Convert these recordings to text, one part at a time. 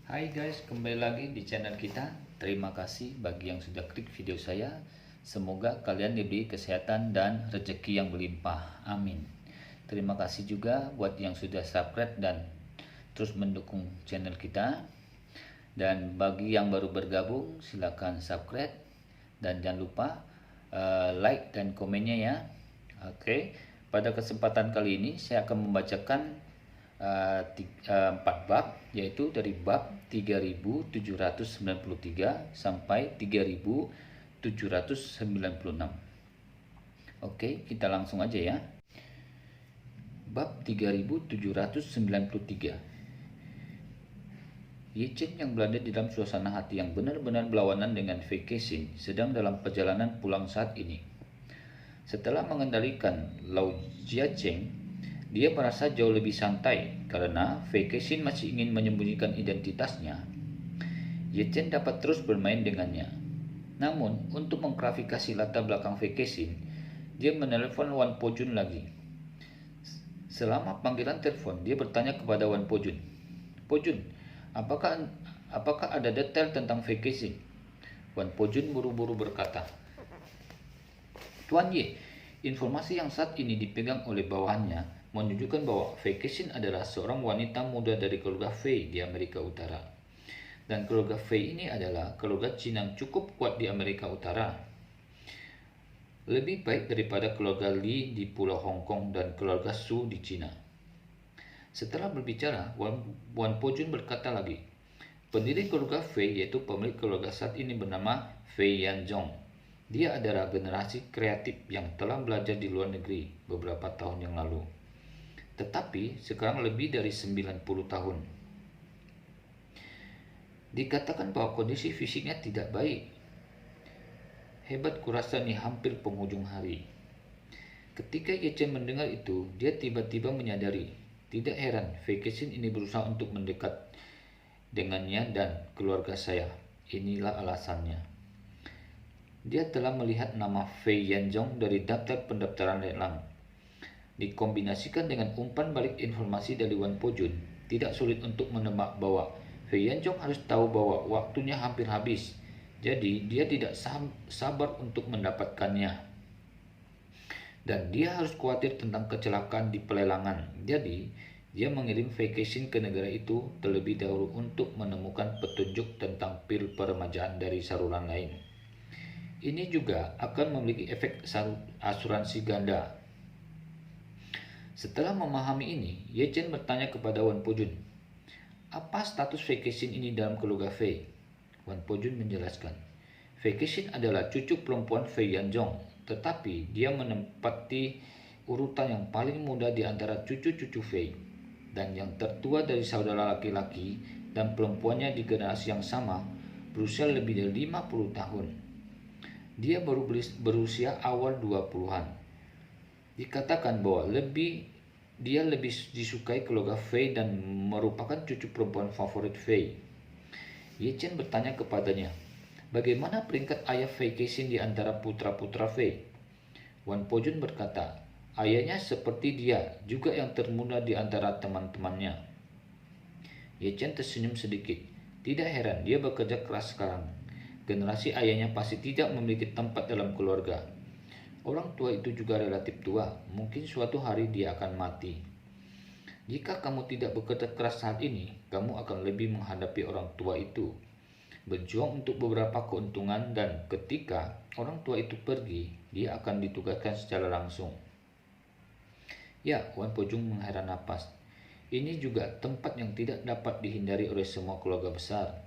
Hai guys, kembali lagi di channel kita. Terima kasih bagi yang sudah klik video saya. Semoga kalian diberi kesehatan dan rezeki yang berlimpah. Amin. Terima kasih juga buat yang sudah subscribe dan terus mendukung channel kita. Dan bagi yang baru bergabung, silakan subscribe dan jangan lupa like dan komennya ya. Oke, pada kesempatan kali ini saya akan membacakan 4 bab, yaitu dari bab 3793 sampai 3796. Oke, kita langsung aja ya. Bab 3793. Ye Chen yang berada di dalam suasana hati yang benar-benar berlawanan dengan Fei Kexin sedang dalam perjalanan pulang saat ini. Setelah mengendalikan Lao Jiacheng, dia merasa jauh lebih santai karena Fei Kexin masih ingin menyembunyikan identitasnya. Ye Chen dapat terus bermain dengannya. Namun, untuk mengklarifikasi latar belakang Fei Kexin, dia menelepon Wan Pojun lagi. Selama panggilan telepon, dia bertanya kepada Wan Pojun, "Pojun, apakah ada detail tentang Fei Kexin?" Wan Pojun buru-buru berkata, "Tuan Ye, informasi yang saat ini dipegang oleh bawahannya menunjukkan bahwa Fei Kexin adalah seorang wanita muda dari keluarga Fei di Amerika Utara. Dan keluarga Fei ini adalah keluarga Cina yang cukup kuat di Amerika Utara. Lebih baik daripada keluarga Li di Pulau Hong Kong dan keluarga Su di Cina." Setelah berbicara, Wan Pojun berkata lagi, "Pendiri keluarga Fei yaitu pemilik keluarga saat ini bernama Fei Yanzhong. Dia adalah generasi kreatif yang telah belajar di luar negeri beberapa tahun yang lalu. Tetapi sekarang lebih dari 90 tahun. Dikatakan bahwa kondisi fisiknya tidak baik. Hebat kurasa ini hampir penghujung hari." Ketika Ye Chen mendengar itu, dia tiba-tiba menyadari. Tidak heran Fei Kexin ini berusaha untuk mendekat dengannya dan keluarga saya. Inilah alasannya. Dia telah melihat nama Fei Yanzhong dari daftar pendaftaran lelang. Dikombinasikan dengan umpan balik informasi dari Wan Pojun, tidak sulit untuk menebak bahwa Fei Yanzhong harus tahu bahwa waktunya hampir habis. Jadi dia tidak sabar untuk mendapatkannya. Dan dia harus khawatir tentang kecelakaan di pelelangan. Jadi dia mengirim Fei Kexin ke negara itu terlebih dahulu untuk menemukan petunjuk tentang pil peremajaan dari saluran lain. Ini juga akan memiliki efek asuransi ganda. Setelah memahami ini, Ye Chen bertanya kepada Wan Pojun, "Apa status Fei Kexin ini dalam keluarga Fei?" Wan Pojun menjelaskan, "Fei Kexin adalah cucu perempuan Fei Yanzhong, tetapi dia menempati urutan yang paling muda di antara cucu-cucu Fei, dan yang tertua dari saudara laki-laki dan perempuannya di generasi yang sama berusia lebih dari 50 tahun. Dia baru berusia awal 20-an. Dikatakan bahwa dia lebih disukai keluarga Fei dan merupakan cucu perempuan favorit Fei." Ye Chen bertanya kepadanya, "Bagaimana peringkat ayah Fei Kexin di antara putra-putra Fei?" Wan Pojun berkata, "Ayahnya seperti dia, juga yang termuda di antara teman-temannya." Ye Chen tersenyum sedikit. Tidak heran dia bekerja keras sekarang. Generasi ayahnya pasti tidak memiliki tempat dalam keluarga. Orang tua itu juga relatif tua, mungkin suatu hari dia akan mati. Jika kamu tidak bekerja keras saat ini, kamu akan lebih menghadapi orang tua itu. Berjuang untuk beberapa keuntungan, dan ketika orang tua itu pergi, dia akan ditugaskan secara langsung." Ya, Wan Pojung menghela napas. Ini juga tempat yang tidak dapat dihindari oleh semua keluarga besar.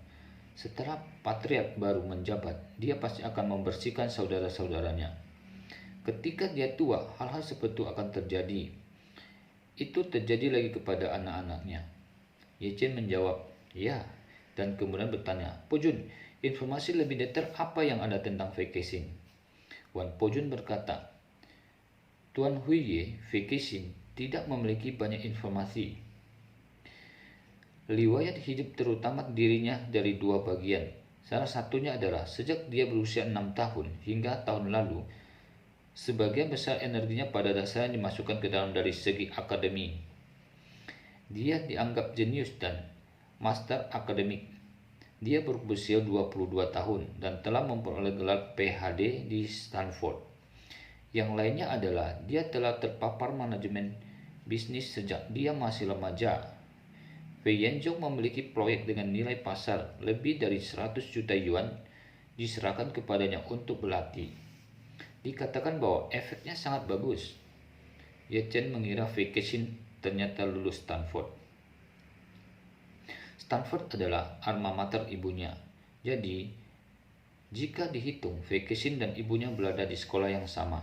Setelah patriark baru menjabat, dia pasti akan membersihkan saudara-saudaranya. Ketika dia tua, hal-hal seperti itu akan terjadi. Itu terjadi lagi kepada anak-anaknya. Ye Chen menjawab, "Ya," dan kemudian bertanya, "Pojun, informasi lebih detail apa yang ada tentang Fei Kexin?" Wan Pojun berkata, "Tuan Huiye, Fei Kexin tidak memiliki banyak informasi. Riwayat hidup terutama dirinya dari dua bagian. Salah satunya adalah sejak dia berusia 6 tahun hingga tahun lalu, sebagian besar energinya pada dasarnya dimasukkan ke dalam dari segi akademi. Dia dianggap jenius dan master akademik. Dia berusia 22 tahun dan telah memperoleh gelar PhD di Stanford. Yang lainnya adalah dia telah terpapar manajemen bisnis sejak dia masih remaja. Fei Yanzhong memiliki proyek dengan nilai pasar lebih dari 100 juta yuan diserahkan kepadanya untuk berlatih. Dikatakan bahwa efeknya sangat bagus. Ye Chen mengira Fei Kexin ternyata lulus Stanford. Stanford adalah alma mater ibunya. Jadi, jika dihitung, Fei Kexin dan ibunya berada di sekolah yang sama.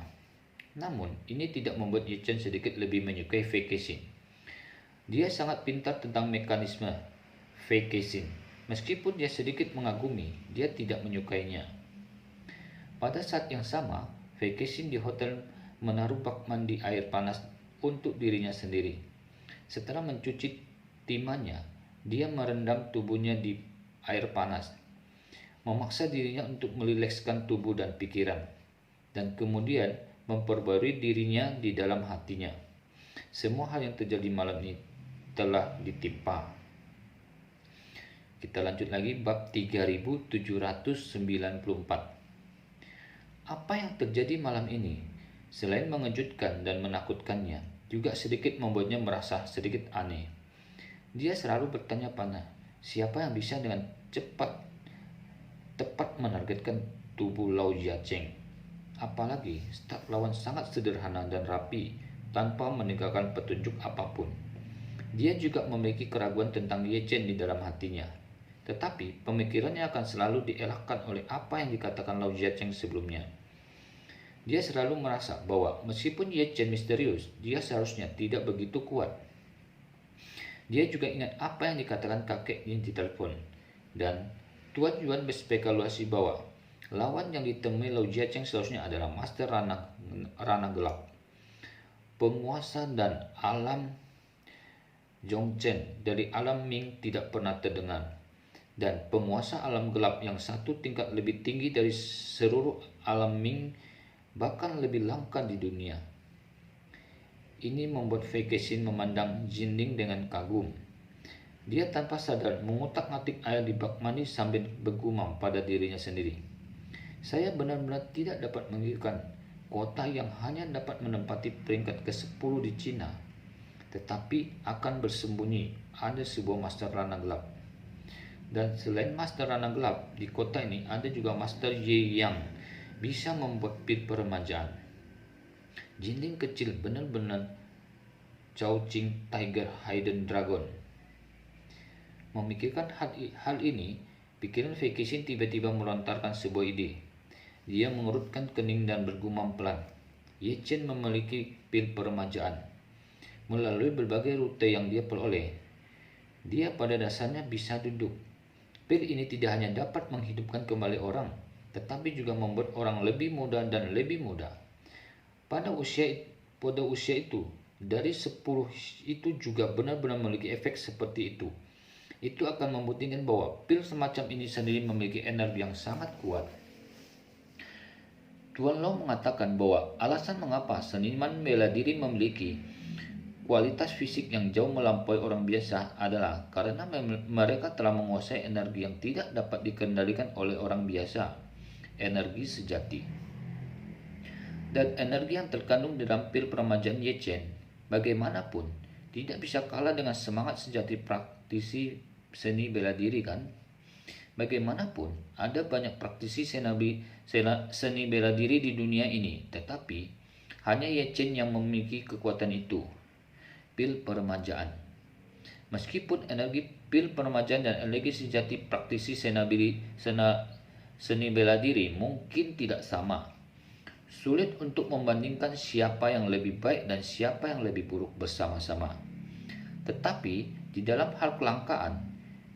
Namun, ini tidak membuat Ye Chen sedikit lebih menyukai Fei Kexin. Dia sangat pintar tentang mekanisme Fei Kexin. Meskipun dia sedikit mengagumi, dia tidak menyukainya. Pada saat yang sama, Fei Kexin di hotel menaruh bak mandi air panas untuk dirinya sendiri. Setelah mencuci timahnya, dia merendam tubuhnya di air panas, memaksa dirinya untuk merilekskan tubuh dan pikiran, dan kemudian memperbarui dirinya di dalam hatinya. Semua hal yang terjadi malam ini telah ditimpa. Kita lanjut lagi bab 3794. Apa yang terjadi malam ini, selain mengejutkan dan menakutkannya, juga sedikit membuatnya merasa sedikit aneh. Dia selalu bertanya-tanya, siapa yang bisa dengan tepat menargetkan tubuh Lao Jiacheng? Apalagi start lawan sangat sederhana dan rapi, tanpa meninggalkan petunjuk apapun. Dia juga memiliki keraguan tentang Ye Chen di dalam hatinya. Tetapi pemikirannya akan selalu dielakkan oleh apa yang dikatakan Lao Jiacheng sebelumnya. Dia selalu merasa bahwa meskipun Ye Chen misterius, dia seharusnya tidak begitu kuat. Dia juga ingat apa yang dikatakan kakeknya di telepon. Dan Tuan Yuan berspekulasi bahwa lawan yang ditemui Lao Jiacheng seharusnya adalah Master Rana Gelap, penguasa dan alam Zhongzhen dari alam Ming tidak pernah terdengar, dan penguasa alam gelap yang satu tingkat lebih tinggi dari seluruh alam Ming, bahkan lebih langka di dunia. Ini membuat Fei Kexin memandang Jinling dengan kagum. Dia tanpa sadar mengutak-atik air di bak mandi sambil bergumam pada dirinya sendiri. Saya benar-benar tidak dapat menginginkan kota yang hanya dapat menempati peringkat ke-10 di Cina, tetapi akan bersembunyi ada sebuah Master Rana Gelap. Dan selain Master Rana Gelap, di kota ini ada juga Master Ye yang bisa membuat pil peremajaan. Jinling kecil benar-benar Chongqing Tiger Hidden Dragon. Memikirkan hal ini, pikiran Fei Kexin tiba-tiba melontarkan sebuah ide. Dia mengerutkan kening dan bergumam pelan. Ye Chen memiliki pil peremajaan. Melalui berbagai rute yang dia peroleh, dia pada dasarnya bisa duduk. Pil ini tidak hanya dapat menghidupkan kembali orang, tetapi juga membuat orang lebih muda dan lebih muda. Pada usia itu, dari 10 itu juga benar-benar memiliki efek seperti itu. Itu akan membuktikan bahwa pil semacam ini sendiri memiliki energi yang sangat kuat. Tuan Lao mengatakan bahwa alasan mengapa seniman bela diri memiliki kualitas fisik yang jauh melampaui orang biasa adalah karena mereka telah menguasai energi yang tidak dapat dikendalikan oleh orang biasa, energi sejati. Dan energi yang terkandung dalam pil peremajaan Ye Chen, bagaimanapun, tidak bisa kalah dengan semangat sejati praktisi seni bela diri, kan? Bagaimanapun, ada banyak praktisi seni bela diri di dunia ini, tetapi hanya Ye Chen yang memiliki kekuatan itu. Pil peremajaan. Meskipun energi pil peremajaan dan energi sejati praktisi seni bela diri mungkin tidak sama, sulit untuk membandingkan siapa yang lebih baik dan siapa yang lebih buruk bersama-sama. Tetapi di dalam hal kelangkaan,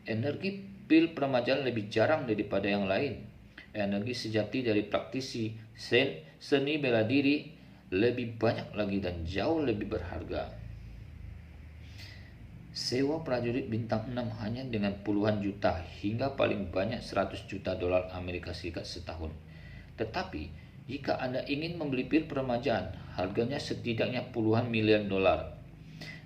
energi pil peremajaan lebih jarang daripada yang lain. Energi sejati dari praktisi seni bela diri lebih banyak lagi dan jauh lebih berharga. Sewa prajurit bintang 6 hanya dengan puluhan juta hingga paling banyak 100 juta dolar Amerika Serikat setahun. Tetapi jika Anda ingin membeli pil peremajaan, harganya setidaknya puluhan miliar dolar.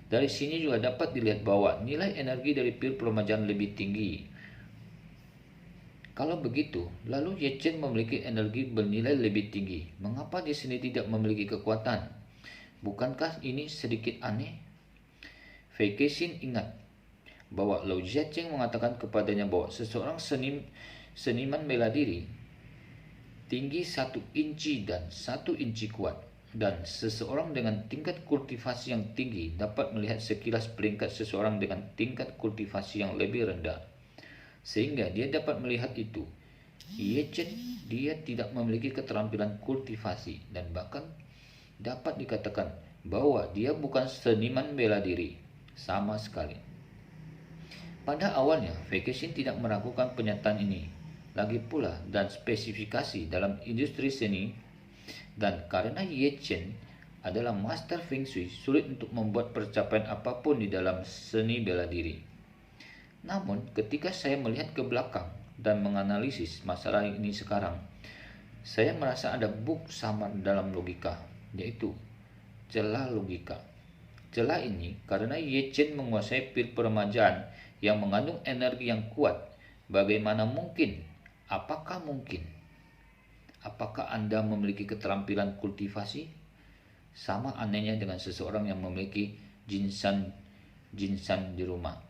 Dari sini juga dapat dilihat bahwa nilai energi dari pil peremajaan lebih tinggi. Kalau begitu, lalu Ye Chen memiliki energi bernilai lebih tinggi. Mengapa dia sendiri tidak memiliki kekuatan? Bukankah ini sedikit aneh? Fei Kexin ingat bahwa Lao Jiacheng mengatakan kepadanya bahwa seseorang seniman bela diri tinggi 1 inci dan 1 inci kuat, dan seseorang dengan tingkat kultivasi yang tinggi dapat melihat sekilas peringkat seseorang dengan tingkat kultivasi yang lebih rendah, sehingga dia dapat melihat itu. Ye Chen dia tidak memiliki keterampilan kultivasi, dan bahkan dapat dikatakan bahwa dia bukan seniman bela diri sama sekali. Pada awalnya, Fei Kexin tidak meragukan pernyataan ini. Lagi pula, dan spesifikasi dalam industri seni, dan karena Ye Chen adalah master Feng Shui, sulit untuk membuat pencapaian apapun di dalam seni bela diri. Namun, ketika saya melihat ke belakang dan menganalisis masalah ini sekarang, saya merasa ada bug samar dalam logika, yaitu celah logika. Celah ini karena Ye Chen menguasai pil peremajaan yang mengandung energi yang kuat. Bagaimana mungkin? Apakah mungkin? Apakah Anda memiliki keterampilan kultivasi? Sama anehnya dengan seseorang yang memiliki jinsan di rumah,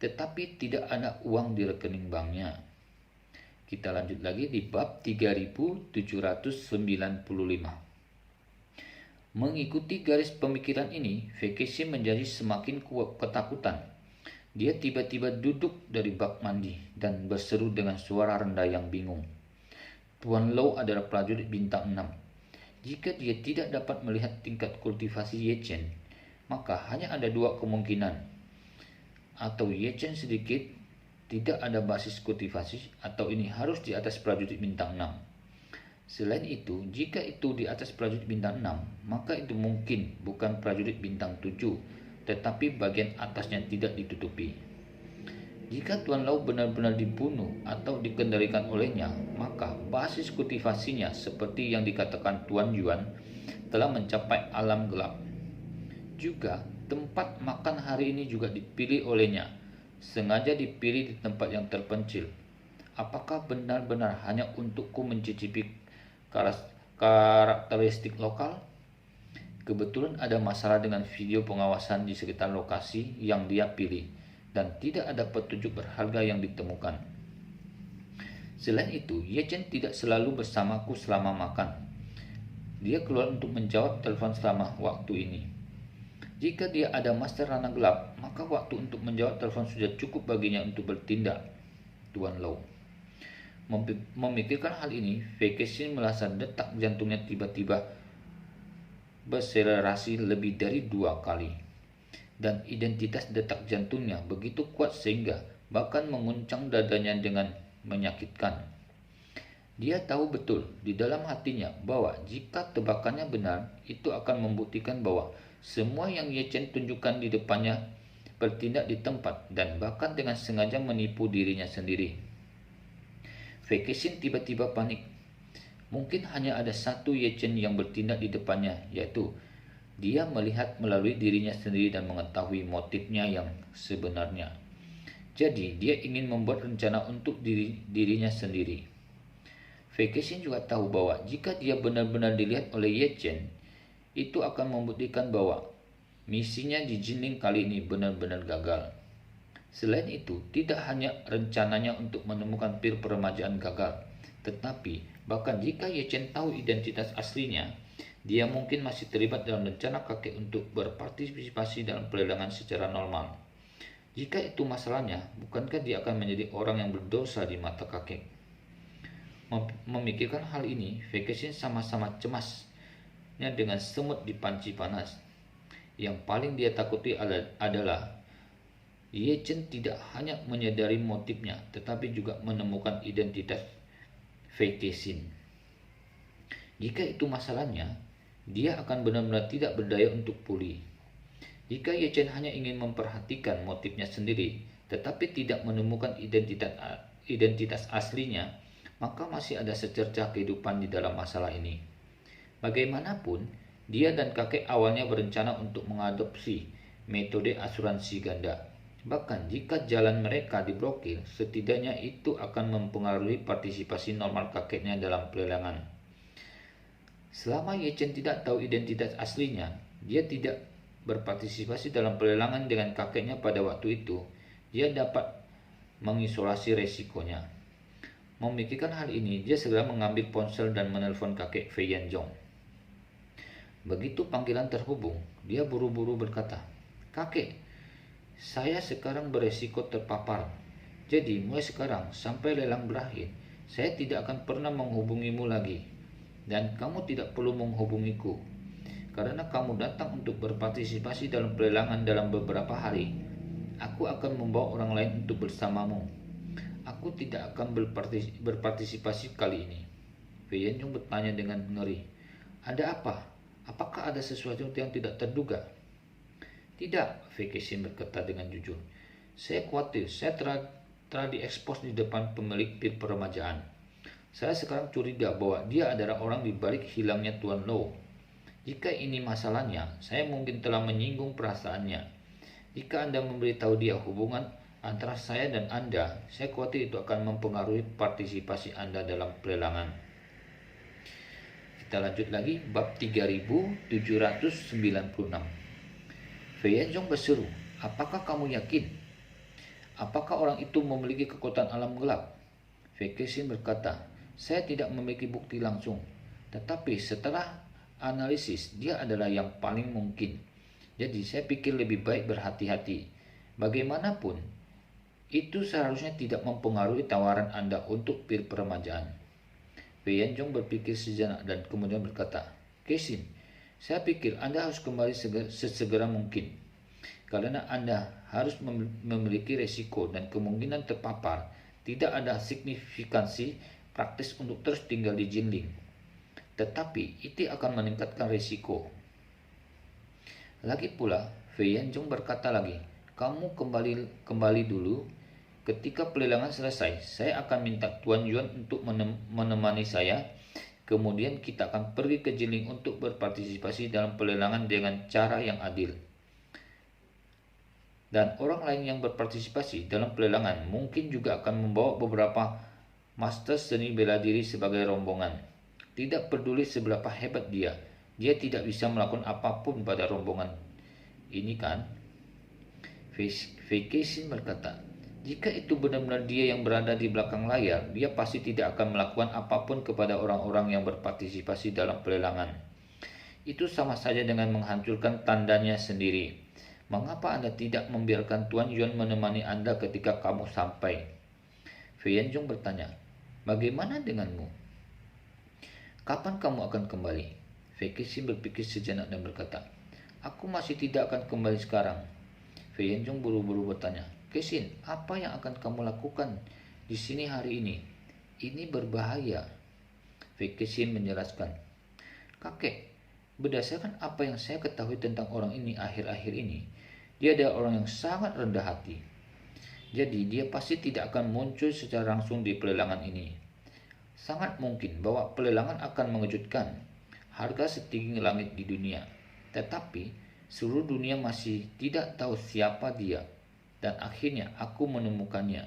tetapi tidak ada uang di rekening banknya. Kita lanjut lagi di bab 3795. Mengikuti garis pemikiran ini, Fei Kexin menjadi semakin ketakutan. Dia tiba-tiba duduk dari bak mandi dan berseru dengan suara rendah yang bingung. Tuan Lau adalah prajurit bintang 6. Jika dia tidak dapat melihat tingkat kultivasi Ye Chen, maka hanya ada 2 kemungkinan. Atau Ye Chen sedikit tidak ada basis kultivasi, atau ini harus di atas prajurit bintang 6. Selain itu, jika itu di atas prajurit bintang 6, maka itu mungkin bukan prajurit bintang 7, tetapi bagian atasnya tidak ditutupi. Jika Tuan Lau benar-benar dibunuh atau dikendalikan olehnya, maka basis kultivasinya seperti yang dikatakan Tuan Yuan telah mencapai alam gelap. Juga, tempat makan hari ini juga dipilih olehnya, sengaja dipilih di tempat yang terpencil. Apakah benar-benar hanya untukku mencicipi karakteristik lokal? Kebetulan ada masalah dengan video pengawasan di sekitar lokasi yang dia pilih, dan tidak ada petunjuk berharga yang ditemukan. Selain itu, Ye Chen tidak selalu bersamaku selama makan. Dia keluar untuk menjawab telepon selama waktu ini. Jika dia ada master ranah gelap, maka waktu untuk menjawab telepon sudah cukup baginya untuk bertindak. Tuan Lau. Memikirkan hal ini, Fei Kexin merasa detak jantungnya tiba-tiba berselerasi lebih dari 2 kali. Dan identitas detak jantungnya begitu kuat sehingga bahkan menguncang dadanya dengan menyakitkan. Dia tahu betul di dalam hatinya bahwa jika tebakannya benar, itu akan membuktikan bahwa semua yang Ye Chen tunjukkan di depannya bertindak di tempat dan bahkan dengan sengaja menipu dirinya sendiri. Fei Kexin tiba-tiba panik. Mungkin hanya ada satu Ye Chen yang bertindak di depannya, yaitu dia melihat melalui dirinya sendiri dan mengetahui motifnya yang sebenarnya. Jadi, dia ingin membuat rencana untuk dirinya sendiri. Fei Kexin juga tahu bahwa jika dia benar-benar dilihat oleh Ye Chen, itu akan membuktikan bahwa misinya di Jinling kali ini benar-benar gagal. Selain itu, tidak hanya rencananya untuk menemukan pil peremajaan gagal, tetapi bahkan jika Ye Chen tahu identitas aslinya, dia mungkin masih terlibat dalam rencana kakek untuk berpartisipasi dalam pelelangan secara normal. Jika itu masalahnya, bukankah dia akan menjadi orang yang berdosa di mata kakek? Memikirkan hal ini, Fei Kexin sama-sama cemasnya dengan semut di panci panas. Yang paling dia takuti adalah Ye Chen tidak hanya menyadari motifnya, tetapi juga menemukan identitas Fei Kexin. Jika itu masalahnya, dia akan benar-benar tidak berdaya untuk pulih. Jika Ye Chen hanya ingin memperhatikan motifnya sendiri, tetapi tidak menemukan identitas aslinya, maka masih ada secercah kehidupan di dalam masalah ini. Bagaimanapun, dia dan kakek awalnya berencana untuk mengadopsi metode asuransi ganda. Bahkan jika jalan mereka diblokir, setidaknya itu akan mempengaruhi partisipasi normal kakeknya dalam pelelangan. Selama Ye Chen tidak tahu identitas aslinya, dia tidak berpartisipasi dalam pelelangan dengan kakeknya pada waktu itu. Dia dapat mengisolasi resikonya. Memikirkan hal ini, dia segera mengambil ponsel dan menelpon kakek Fei Yanzhong. Begitu panggilan terhubung, dia buru-buru berkata, "Kakek, saya sekarang beresiko terpapar. Jadi mulai sekarang sampai lelang berakhir, saya tidak akan pernah menghubungimu lagi. Dan kamu tidak perlu menghubungiku. Karena kamu datang untuk berpartisipasi dalam pelelangan dalam beberapa hari. Aku akan membawa orang lain untuk bersamamu. Aku tidak akan berpartisipasi kali ini." Fei Yanzhong bertanya dengan ngeri, "Ada apa? Apakah ada sesuatu yang tidak terduga?" "Tidak," Fei Kexin berkata dengan jujur. "Saya khawatir saya telah diekspos di depan pemilik pir peremajaan. Saya sekarang curiga bahwa dia adalah orang di balik hilangnya Tuan Lo. Jika ini masalahnya, saya mungkin telah menyinggung perasaannya. Jika Anda memberitahu dia hubungan antara saya dan Anda, saya khawatir itu akan mempengaruhi partisipasi Anda dalam pelelangan." Kita lanjut lagi, bab 3796. Fei Yanzhong berseru, "Apakah kamu yakin? Apakah orang itu memiliki kekuatan alam gelap?" Fei Kexin berkata, "Saya tidak memiliki bukti langsung, tetapi setelah analisis dia adalah yang paling mungkin. Jadi saya pikir lebih baik berhati-hati. Bagaimanapun, itu seharusnya tidak mempengaruhi tawaran Anda untuk pir peremajaan." Fei Yanzhong berpikir sejenak dan kemudian berkata, "Kexin, saya pikir Anda harus kembali sesegera mungkin. Karena Anda harus memiliki resiko dan kemungkinan terpapar, tidak ada signifikansi praktis untuk terus tinggal di Jinling. Tetapi itu akan meningkatkan resiko. Lagi pula," Fei Yanzhong berkata lagi, "kamu kembali dulu. Ketika pelelangan selesai, saya akan minta Tuan Yuan untuk menemani saya. Kemudian kita akan pergi ke Jinling untuk berpartisipasi dalam pelelangan dengan cara yang adil. Dan orang lain yang berpartisipasi dalam pelelangan mungkin juga akan membawa beberapa master seni bela diri sebagai rombongan. Tidak peduli seberapa hebat dia tidak bisa melakukan apapun pada rombongan ini, kan?" Fei Kexin berkata, "Jika itu benar-benar dia yang berada di belakang layar, dia pasti tidak akan melakukan apapun kepada orang-orang yang berpartisipasi dalam pelelangan. Itu sama saja dengan menghancurkan tandanya sendiri. Mengapa Anda tidak membiarkan Tuan Yuan menemani Anda ketika kamu sampai?" Fei Yanzhong bertanya, "Bagaimana denganmu? Kapan kamu akan kembali?" Fei Kexin berpikir sejenak dan berkata, "Aku masih tidak akan kembali sekarang." Fei Yanzhong buru-buru bertanya, "Kexin, apa yang akan kamu lakukan di sini hari ini? Ini berbahaya." Fei Kexin menjelaskan, "Kakek, berdasarkan apa yang saya ketahui tentang orang ini akhir-akhir ini, dia adalah orang yang sangat rendah hati. Jadi dia pasti tidak akan muncul secara langsung di pelelangan ini. Sangat mungkin bahwa pelelangan akan mengejutkan, harga setinggi langit di dunia. Tetapi seluruh dunia masih tidak tahu siapa dia. Dan akhirnya aku menemukannya.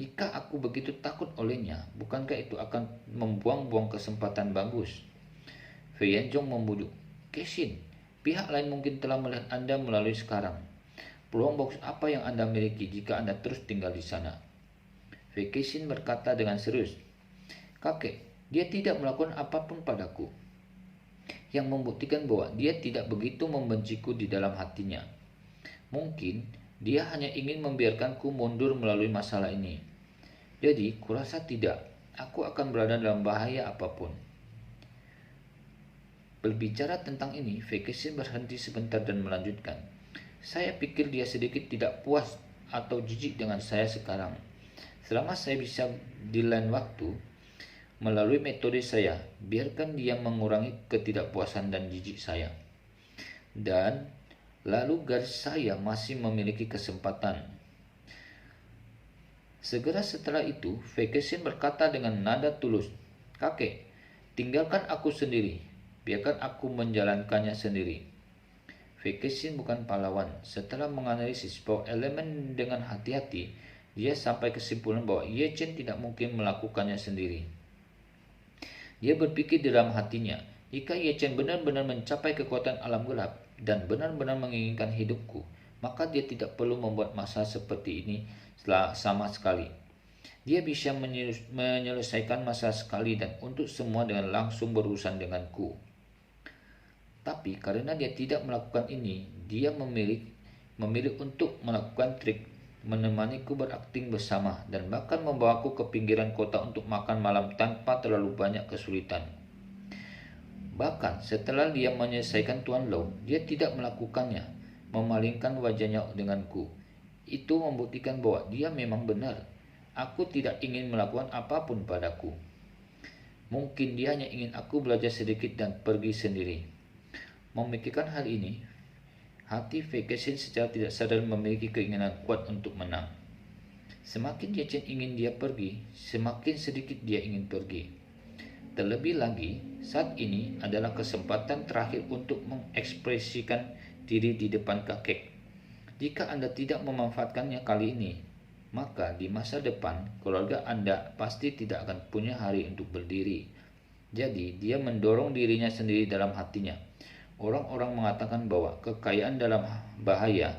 Jika aku begitu takut olehnya, bukankah itu akan membuang-buang kesempatan bagus?" Fei Yanzhong membujuk, "Kexin, pihak lain mungkin telah melihat Anda melalui sekarang. Peluang bagus apa yang Anda miliki jika Anda terus tinggal di sana?" Fei Kexin berkata dengan serius, "Kakek, dia tidak melakukan apapun padaku yang membuktikan bahwa dia tidak begitu membenciku di dalam hatinya. Mungkin dia hanya ingin membiarkanku mundur melalui masalah ini. Jadi, kurasa tidak. Aku akan berada dalam bahaya apapun." Berbicara tentang ini, Fei Kexin berhenti sebentar dan melanjutkan, "Saya pikir dia sedikit tidak puas atau jijik dengan saya sekarang. Selama saya bisa di lain waktu, melalui metode saya, biarkan dia mengurangi ketidakpuasan dan jijik saya. Dan lalu garis saya masih memiliki kesempatan." Segera setelah itu, Fei Kexin berkata dengan nada tulus, "Kakek, tinggalkan aku sendiri. Biarkan aku menjalankannya sendiri." Fei bukan pahlawan. Setelah menganalisis bahwa elemen dengan hati-hati, dia sampai kesimpulan bahwa Ye Chen tidak mungkin melakukannya sendiri. Dia berpikir di dalam hatinya, jika Ye Chen benar-benar mencapai kekuatan alam gelap dan benar-benar menginginkan hidupku, maka dia tidak perlu membuat masalah seperti ini sama sekali. Dia bisa menyelesaikan masalah sekali dan untuk semua dengan langsung berurusan denganku. Tapi karena dia tidak melakukan ini, dia memilih untuk melakukan trik, menemaniku berakting bersama, dan bahkan membawaku ke pinggiran kota untuk makan malam tanpa terlalu banyak kesulitan. Bahkan setelah dia menyelesaikan Tuan Low, dia tidak melakukannya, memalingkan wajahnya denganku. Itu membuktikan bahwa dia memang benar. Aku tidak ingin melakukan apapun padaku. Mungkin dia hanya ingin aku belajar sedikit dan pergi sendiri. Memikirkan hal ini, hati Fei Kexin secara tidak sadar memiliki keinginan kuat untuk menang. Semakin Ye Chen ingin dia pergi, semakin sedikit dia ingin pergi. Terlebih lagi, saat ini adalah kesempatan terakhir untuk mengekspresikan diri di depan kakek. Jika Anda tidak memanfaatkannya kali ini, maka di masa depan keluarga Anda pasti tidak akan punya hari untuk berdiri. Jadi, dia mendorong dirinya sendiri dalam hatinya. Orang-orang mengatakan bahwa kekayaan dalam bahaya.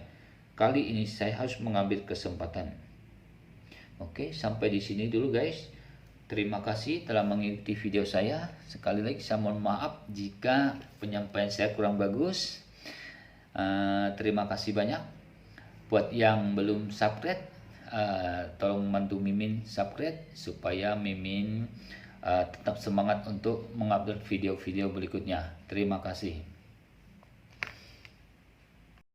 Kali ini saya harus mengambil kesempatan. Oke, sampai di sini dulu guys. Terima kasih telah mengikuti video saya. Sekali lagi saya mohon maaf jika penyampaian saya kurang bagus. Terima kasih banyak. Buat yang belum subscribe, tolong bantu Mimin subscribe supaya Mimin tetap semangat untuk mengupload video-video berikutnya. Terima kasih.